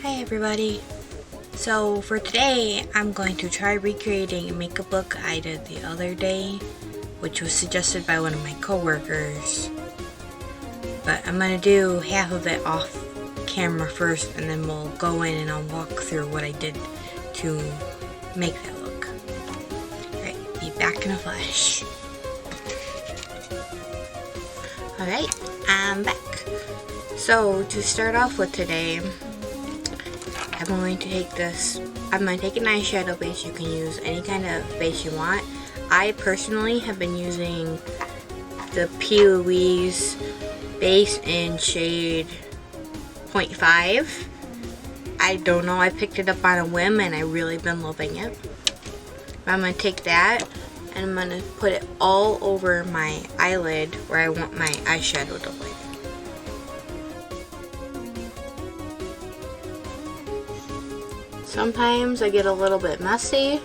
Hi everybody. So for today I'm going to try recreating a makeup look I did the other day, which was suggested by one of my coworkers. But I'm going to do half of it off camera first, and then we'll go in and I'll walk through what I did to make that look. Alright, be back in a flash. Alright, I'm back. So to start off with today, I'm going to take an eyeshadow base. You can use any kind of base you want. I personally have been using the P. Louise base in shade 0.5. I don't know, I picked it up on a whim and I really been loving it. I'm going to take that and I'm going to put it all over my eyelid where I want my eyeshadow to lay. Sometimes I get a little bit messy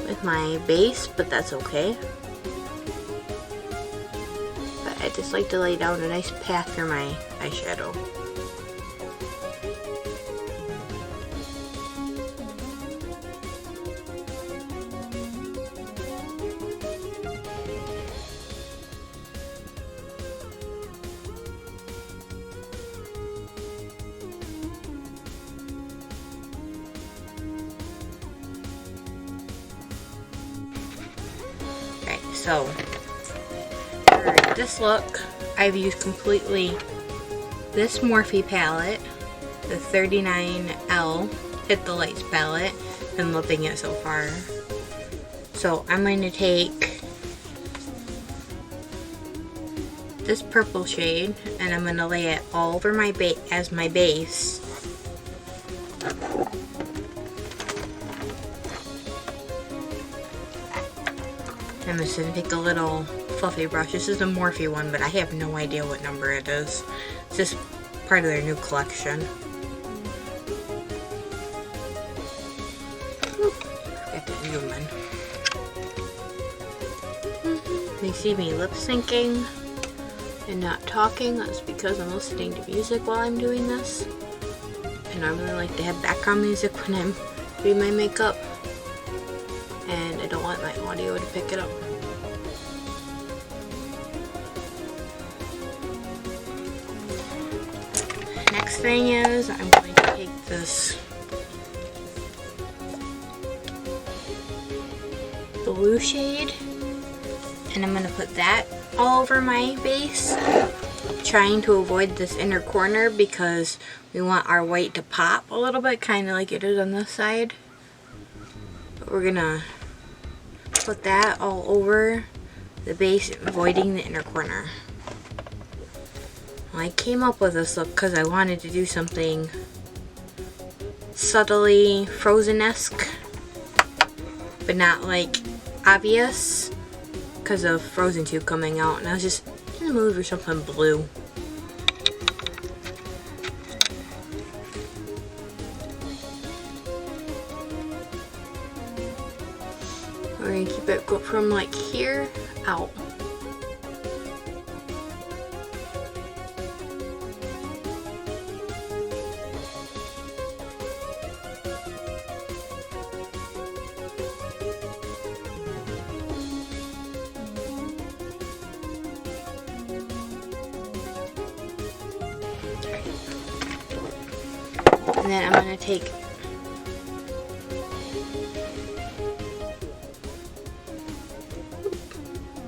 with my base, but that's okay. But I just like to lay down a nice path for my eyeshadow. So, for this look, I've used completely this Morphe palette, the 39L Hit the Lights palette. Been loving it so far. So, I'm going to take this purple shade and I'm going to lay it all over my as my base. I'm just going to take a little fluffy brush. This is a Morphe one, but I have no idea what number it is. It's just part of their new collection. Forgot to zoom in. You see me lip syncing and not talking. That's because I'm listening to music while I'm doing this. I normally like to have background music when I'm doing my makeup, and I don't want my audio to pick it up. Next thing is, I'm going to take this blue shade and I'm going to put that all over my base, trying to avoid this inner corner because we want our white to pop a little bit, kind of like it is on this side. But we're gonna put that all over the base, avoiding the inner corner. Well, I came up with this look because I wanted to do something subtly Frozen-esque, but not like obvious because of Frozen 2 coming out, and I was just in the mood for something blue. We're going to keep it go from like here out. And then I'm going to take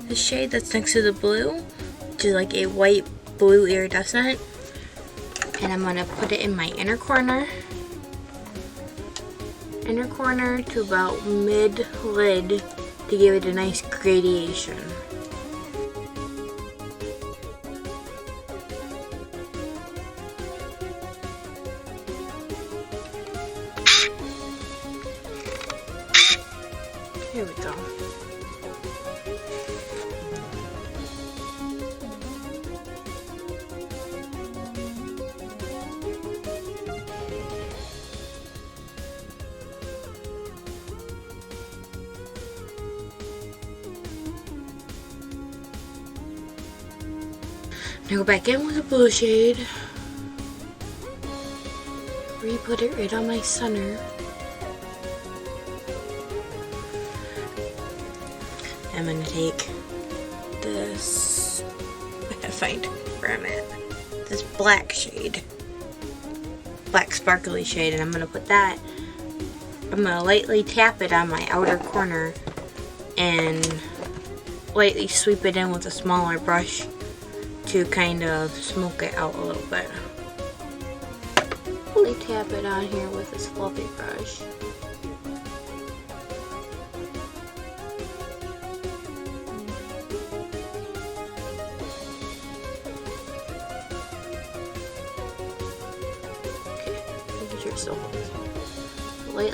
the shade that's next to the blue, which is like a white blue iridescent, and I'm going to put it in my inner corner to about mid-lid to give it a nice gradation. Here we go. Now go back in with a blue shade. re-put it right on my center. I'm gonna take this, I gotta find where I'm at, this black shade, black sparkly shade, and I'm gonna put that, I'm gonna lightly tap it on my outer corner and lightly sweep it in with a smaller brush to kind of smoke it out a little bit. Lightly tap it on here with this fluffy brush. So light.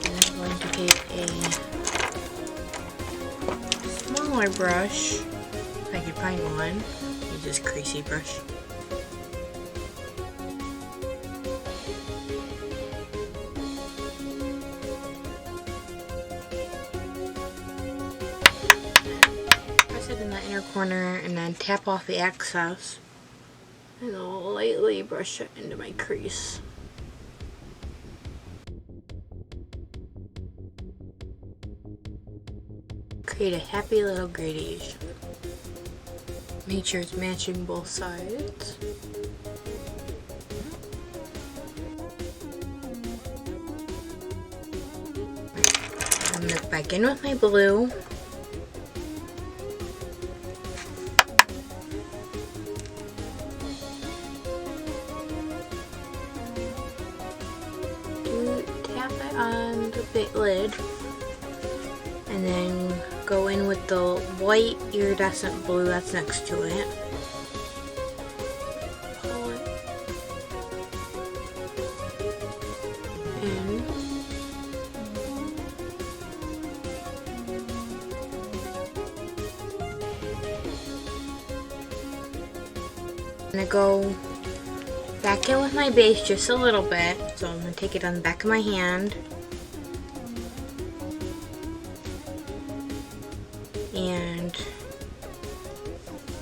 And I'm going to take a smaller brush, if I can find one. Use this creasy brush. In the inner corner and then tap off the excess and I'll lightly brush it into my crease. Create a happy little gradation. Make sure it's matching both sides. I'm gonna mix back in with my blue. Tap it on the big lid and then go in with the white iridescent blue that's next to it. Pull it in. I'm gonna go back in with my base just a little bit, so I'm going to take it on the back of my hand and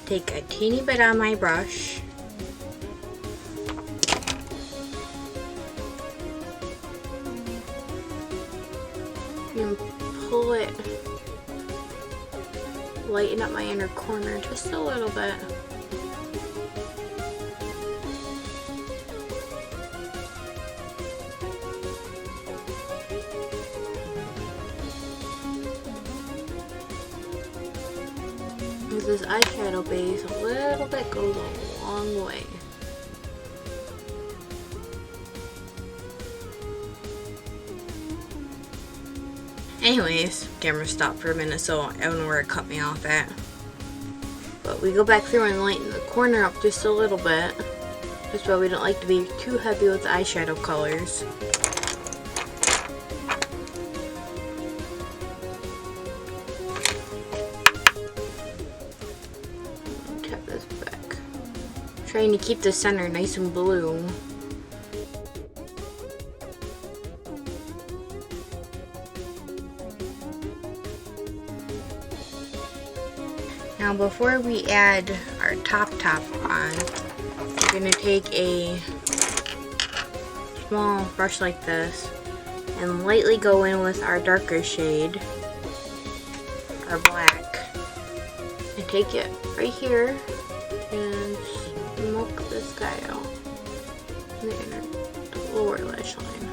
take a teeny bit on my brush and pull it, lighten up my inner corner just a little bit. This eyeshadow base a little bit goes a long way. Anyways, camera stopped for a minute, so I don't know where it cut me off at. But we go back through and lighten the corner up just a little bit. That's why we don't like to be too heavy with the eyeshadow colors. Trying to keep the center nice and blue. Now before we add our top on, we're going to take a small brush like this and lightly go in with our darker shade, our black, and take it right here and smoke this guy out in the lower lash line.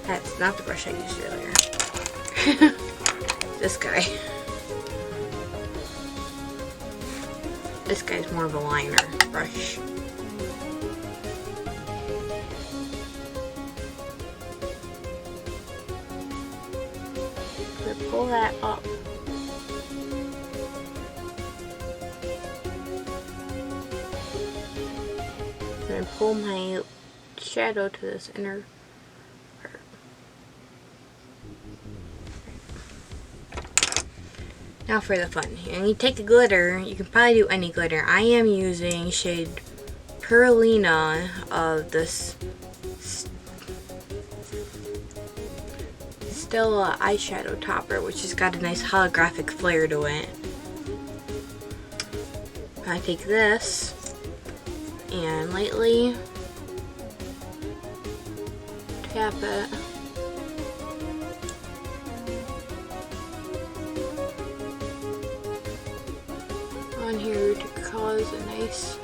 That's not the brush I used earlier. This guy. This guy's more of a liner brush. So pull that up. And pull my shadow to this inner part. Now for the fun. And you take a glitter, you can probably do any glitter. I am using shade Perlina of this still an eyeshadow topper, which has got a nice holographic flare to it. I take this and lightly tap it. On here to cause a nice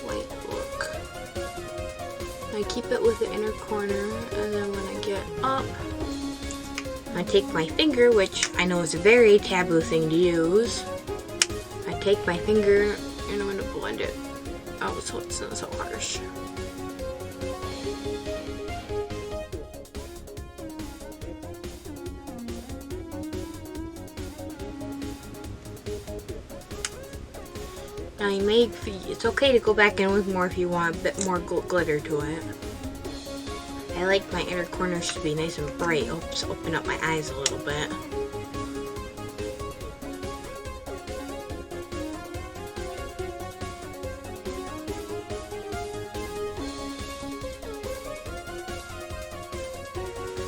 white look. I keep it with the inner corner, and then when I get up, I take my finger, which I know is a very taboo thing to use. I take my finger and I'm going to blend it out so it's not so harsh. Now it's okay to go back in with more if you want a bit more glitter to it. I like my inner corners to be nice and bright. Oops, open up my eyes a little bit.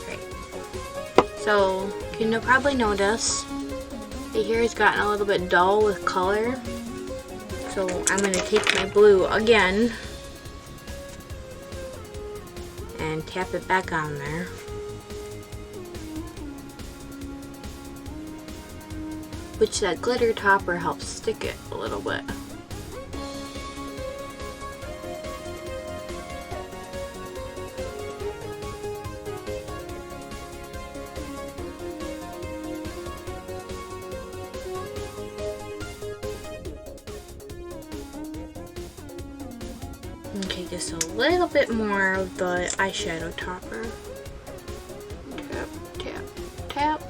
Great. So, you'll probably notice the hair has gotten a little bit dull with color. So I'm going to take my blue again and tap it back on there. Which that glitter topper helps stick it a little bit. Okay, just a little bit more of the eyeshadow topper. Tap, tap, tap.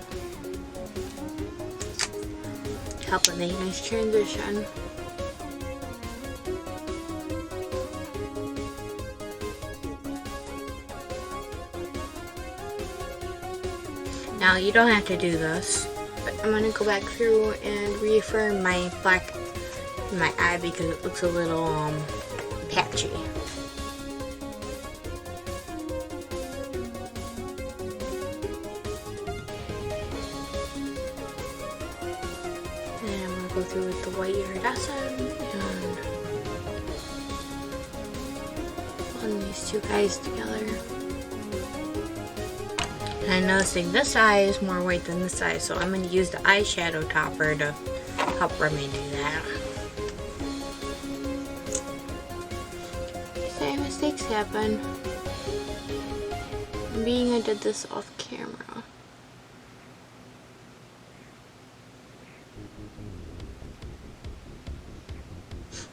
Help it make a nice transition. Now you don't have to do this, but I'm gonna go back through and reaffirm my black in my eye because it looks a little patchy. And I'm going to go through with the white iridescent and blend these two guys together. And I'm noticing this eye is more white than this eye, so I'm going to use the eyeshadow topper to help remedy that. Mistakes happen. Being I did this off camera.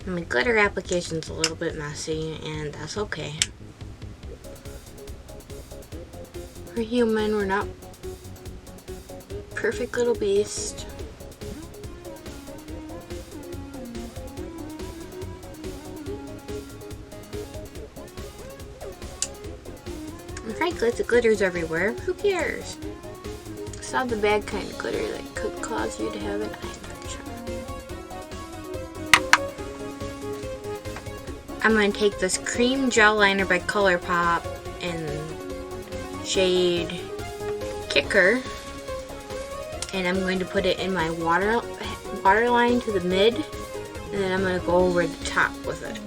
My glitter application's a little bit messy, and that's okay. We're human, we're not perfect little beasts. Frankly, the glitter's everywhere. Who cares? It's not the bad kind of glitter that could cause you to have an eye infection. I'm going to take this cream gel liner by ColourPop in shade Kicker, and I'm going to put it in my waterline to the mid, and then I'm going to go over the top with it.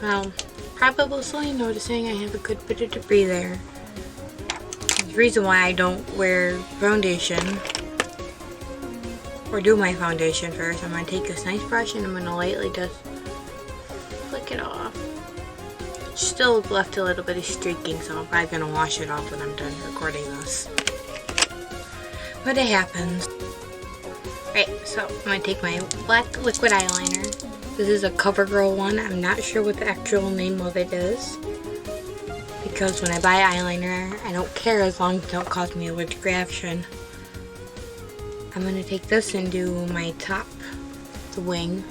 Well, probably noticing I have a good bit of debris there. The reason why I don't wear foundation, or do my foundation first, I'm going to take this nice brush and I'm going to lightly just flick it off. It's still left a little bit of streaking, so I'm probably going to wash it off when I'm done recording this. But it happens. Right, so I'm going to take my black liquid eyeliner. This is a CoverGirl one. I'm not sure what the actual name of it is, because when I buy eyeliner, I don't care as long as it don't cause me allergic reaction. I'm going to take this and do my top, the wing.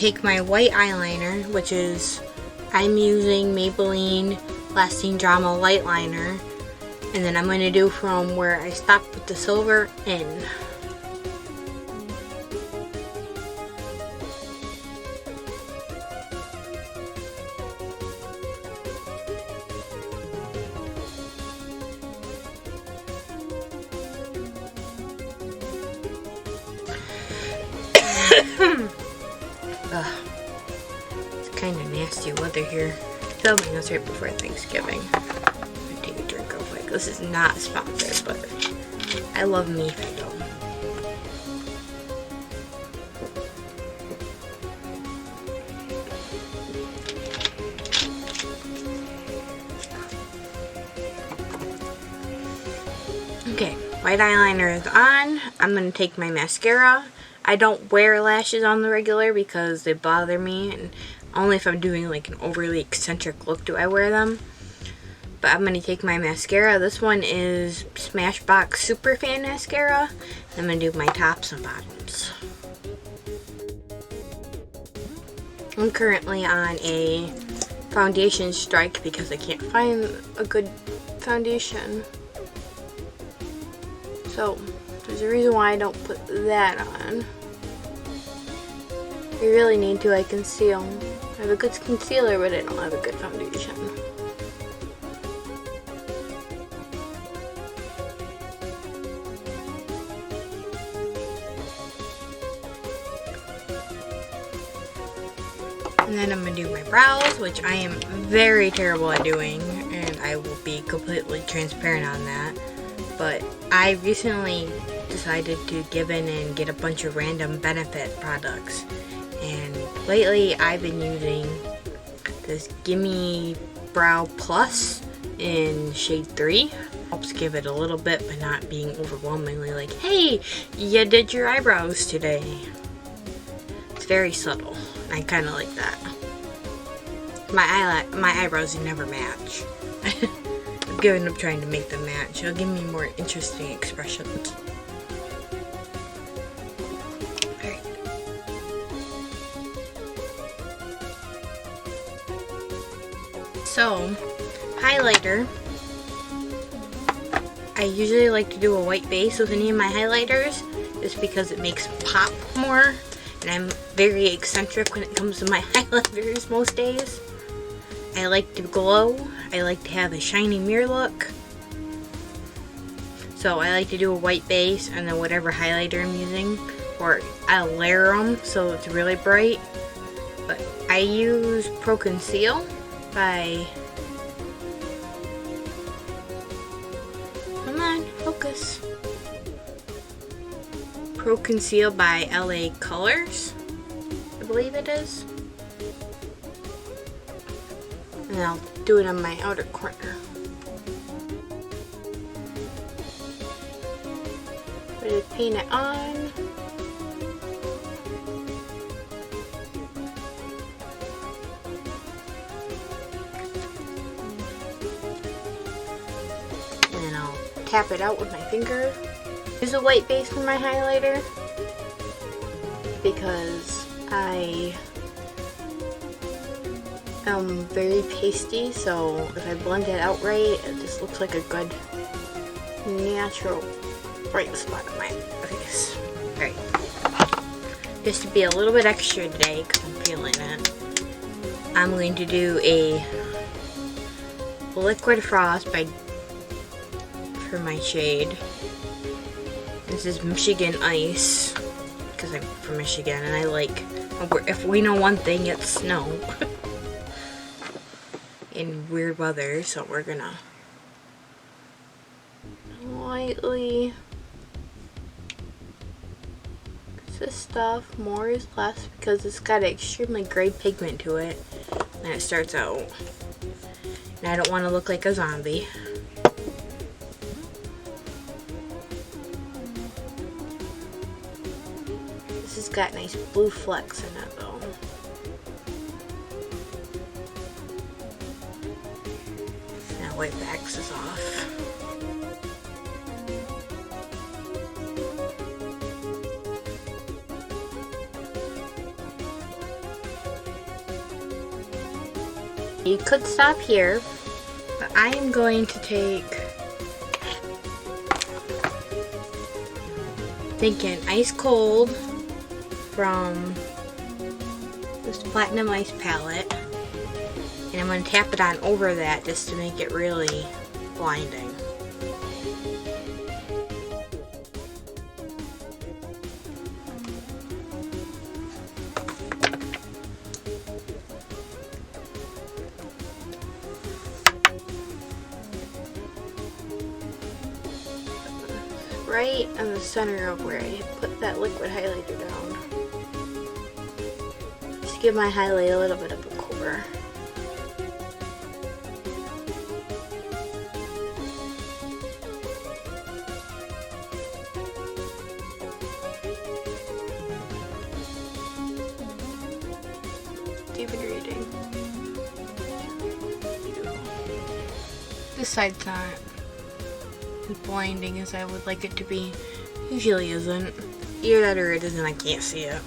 Take my white eyeliner, which is, I'm using Maybelline Lasting Drama Light Liner, and then I'm going to do from where I stopped with the silver in. It's kind of nasty weather here. Filming this right before Thanksgiving. I'm gonna take a drink real quick. This is not sponsored, but I love me if I don't. Okay, white eyeliner is on. I'm gonna take my mascara. I don't wear lashes on the regular because they bother me, and only if I'm doing like an overly eccentric look do I wear them. But I'm going to take my mascara. This one is Smashbox Superfan Mascara. I'm going to do my tops and bottoms. I'm currently on a foundation strike because I can't find a good foundation. So there's a reason why I don't put that on. I really need to conceal. I have a good concealer, but I don't have a good foundation. And then I'm going to do my brows, which I am very terrible at doing, and I will be completely transparent on that. But I recently decided to give in and get a bunch of random Benefit products. And lately I've been using this Gimme Brow Plus in shade 3. Helps give it a little bit, but not being overwhelmingly like, hey, you did your eyebrows today. It's very subtle. I kind of like that. My eyebrows never match. I've given up trying to make them match. It'll give me more interesting expressions. Alright. So, highlighter. I usually like to do a white base with any of my highlighters just because it makes them pop more. And I'm very eccentric when it comes to my highlighters most days. I like to glow. I like to have a shiny mirror look. So I like to do a white base and then whatever highlighter I'm using. Or I'll layer them so it's really bright. But I use Pro Conceal by... Come on, focus. Pro Conceal by LA Colors, I believe it is. And I'll do it on my outer corner. Ready to paint it on. And then I'll tap it out with my finger. Use a white base for my highlighter because I am very pasty, so if I blend it out right, it just looks like a good natural bright spot on my face. Alright, just to be a little bit extra today because I'm feeling it, I'm going to do a Liquid Frost for my shade. This is Michigan Ice, because I'm from Michigan, and I like, if we know one thing, it's snow. In weird weather, so we're gonna lightly this stuff. More is less because it's got an extremely gray pigment to it, and it starts out. And I don't want to look like a zombie. This has got nice blue flecks in it though. Now wipe the excess off. You could stop here, but I am going to take, thinking ice cold from this Platinum Ice palette, and I'm going to tap it on over that just to make it really blinding. Right in the center of where I put that liquid highlighter down. Just to give my highlight a little bit of a core. Even reading. This side's not as blinding as I would like it to be. Usually isn't. Either that or it isn't, I can't see it.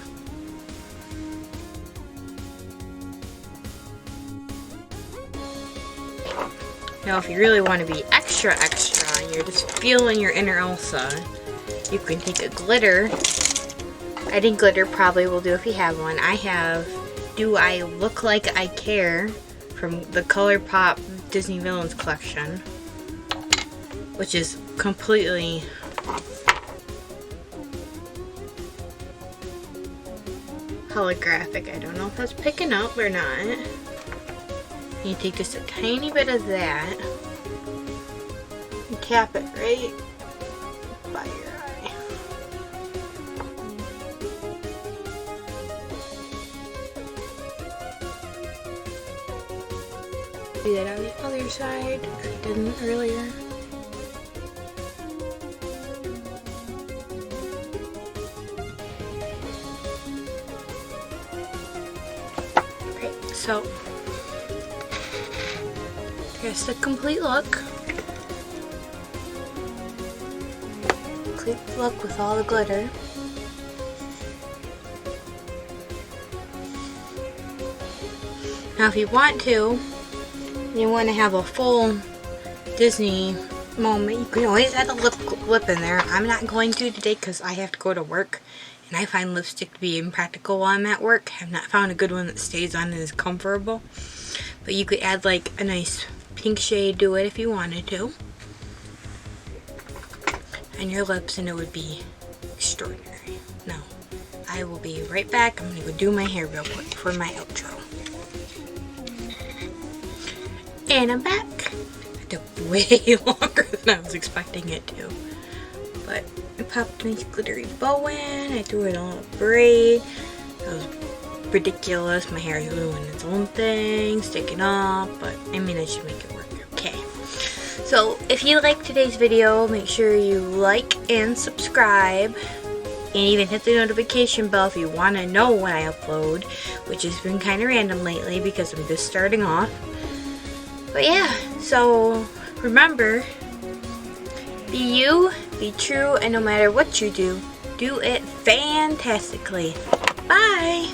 Now if you really want to be extra and you're just feeling your inner Elsa, you can take a glitter. I think glitter probably will do if you have one. I have Do I Look Like I Care from the ColourPop Disney Villains collection, which is completely holographic. I don't know if that's picking up or not. You take just a tiny bit of that and tap it right by your eye. Do that on the other side. I didn't earlier. Okay, so here's the complete look. Complete look with all the glitter. Now if you want to, you want to have a full Disney moment, you can always add a lip in there. I'm not going to today because I have to go to work and I find lipstick to be impractical while I'm at work. I've not found a good one that stays on and is comfortable. But you could add like a nice pink shade to it if you wanted to. And your lips, and it would be extraordinary. Now, I will be right back. I'm going to go do my hair real quick for my outro. And I'm back. It took way longer than I was expecting it to. But I popped a nice glittery bow in. I threw it on a braid. It was ridiculous. My hair is doing its own thing, sticking up, but I mean, I should make it work. Okay. So if you liked today's video, make sure you like and subscribe. And even hit the notification bell if you want to know when I upload, which has been kind of random lately because I'm just starting off. But yeah, so remember, be you, be true, and no matter what you do, do it fantastically. Bye!